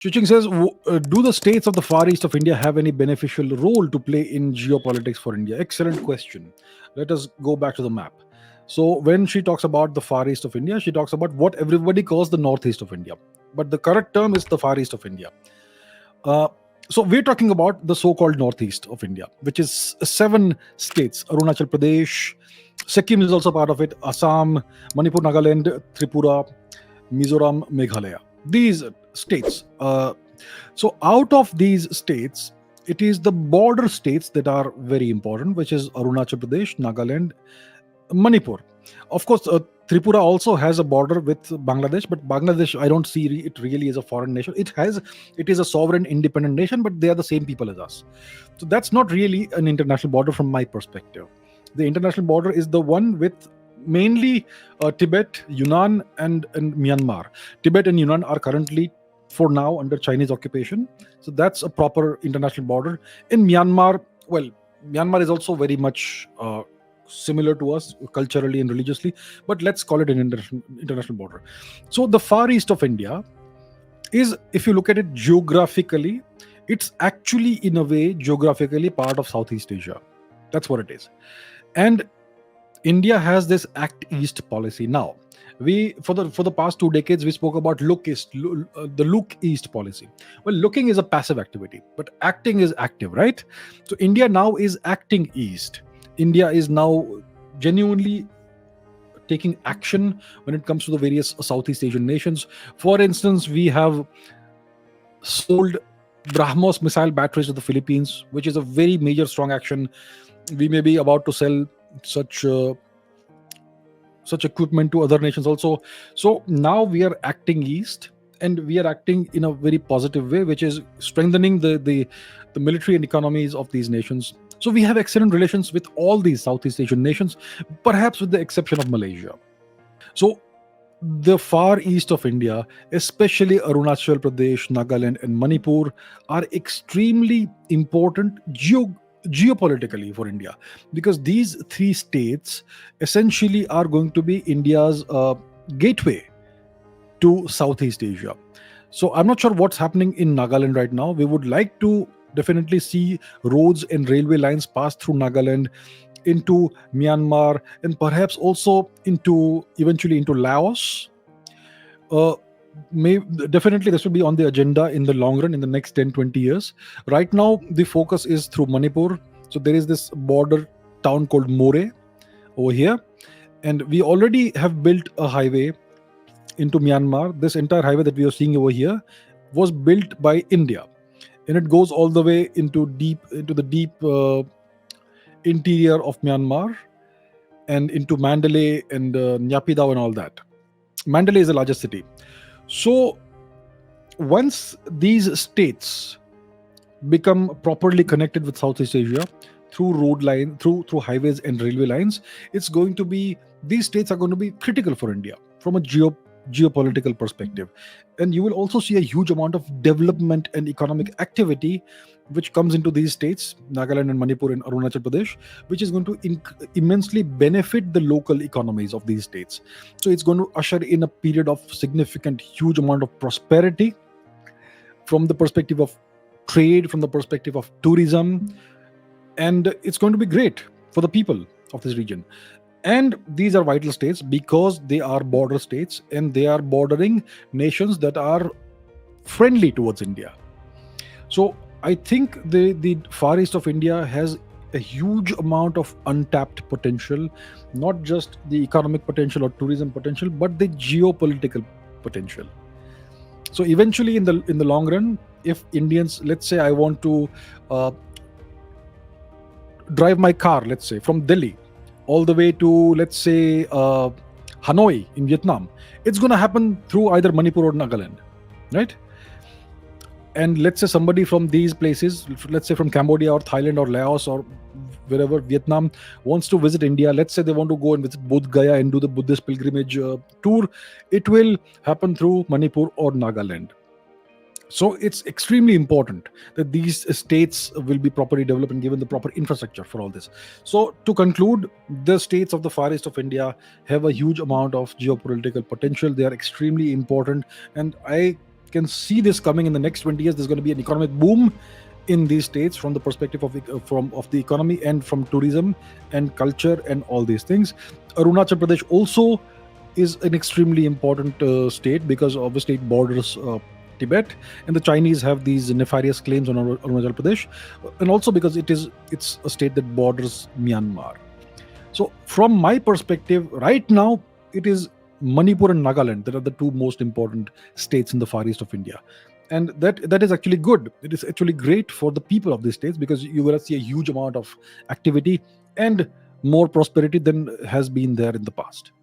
Chuching says, do the states of the Far East of India have any beneficial role to play in geopolitics for India? Excellent question. Let us go back to the map. So, when she talks about the Far East of India, she talks about what everybody calls the Northeast of India. But the correct term is the Far East of India. Uh, so, we're talking about the so called Northeast of India, which is seven states: Arunachal Pradesh, Sikkim is also part of it, Assam, Manipur, Nagaland, Tripura, Mizoram, Meghalaya. These states. So, out of these states, it is the border states that are very important, which is Arunachal Pradesh, Nagaland, Manipur. Of course, Tripura also has a border with Bangladesh, but Bangladesh, I don't see it really as a foreign nation. It is a sovereign, independent nation, but they are the same people as us. So that's not really an international border from my perspective. The international border is the one with mainly Tibet, Yunnan, and Myanmar. Tibet and Yunnan are currently, for now, under Chinese occupation. So that's a proper international border. In Myanmar, well, Myanmar is also very much similar to us culturally and religiously, but let's call it an international border. So the Far East of India is, if you look at it geographically, it's actually in a way geographically part of Southeast Asia. That's what it is. And India has this Act East policy now. We for the past 2 decades we spoke about the look east policy. Well, looking is a passive activity, but acting is active, right? So India now is acting east. India is now genuinely taking action when it comes to the various Southeast Asian nations. For instance, we have sold Brahmos missile batteries to the Philippines, which is a very major strong action. We may be about to sell such such equipment to other nations also. So now we are acting east, and we are acting in a very positive way, which is strengthening the military and economies of these nations. So we have excellent relations with all these Southeast Asian nations, perhaps with the exception of Malaysia. So the far east of India, especially Arunachal Pradesh, Nagaland, and Manipur, are extremely important geopolitically for India, because these three states essentially are going to be India's gateway to Southeast Asia. So I'm not sure what's happening in Nagaland right now. We would like to definitely see roads and railway lines pass through Nagaland into Myanmar, and perhaps also into eventually into Laos. Uh, may Definitely this will be on the agenda in the long run, in the next 10-20 years. Right now the focus is through Manipur. So there is this border town called More over here, and we already have built a highway into Myanmar. This entire highway that we are seeing over here was built by India, and it goes all the way into the deep interior of Myanmar, and into Mandalay and Nyapidao and all that. Mandalay is the largest city. So once these states become properly connected with Southeast Asia through road line, through highways and railway lines, it's going to be these states are going to be critical for India from a geopolitical perspective. And you will also see a huge amount of development and economic activity which comes into these states, Nagaland and Manipur and Arunachal Pradesh, which is going to immensely benefit the local economies of these states. So it's going to usher in a period of significant, huge amount of prosperity from the perspective of trade, from the perspective of tourism, and it's going to be great for the people of this region. And these are vital states because they are border states, and they are bordering nations that are friendly towards India. So I think the far east of India has a huge amount of untapped potential, not just the economic potential or tourism potential, but the geopolitical potential. So eventually, in the long run, if Indians, let's say, I want to drive my car, let's say from Delhi all the way to, let's say, Hanoi in Vietnam, it's going to happen through either Manipur or Nagaland, right? And let's say somebody from these places, let's say from Cambodia or Thailand or Laos or wherever, Vietnam, wants to visit India. Let's say they want to go and visit Bodh Gaya and do the Buddhist pilgrimage tour. It will happen through Manipur or Nagaland. So it's extremely important that these states will be properly developed and given the proper infrastructure for all this. So to conclude, the states of the far east of India have a huge amount of geopolitical potential. They are extremely important, and I can see this coming in the next 20 years. There's going to be an economic boom in these states from the perspective of the economy and from tourism and culture and all these things. Arunachal Pradesh also is an extremely important state because obviously it borders Tibet, and the Chinese have these nefarious claims on Arunachal Pradesh, and also because it's a state that borders Myanmar. So, from my perspective, right now, it is Manipur and Nagaland that are the two most important states in the far east of India. And that is actually good. It is actually great for the people of these states because you're going to see a huge amount of activity and more prosperity than has been there in the past.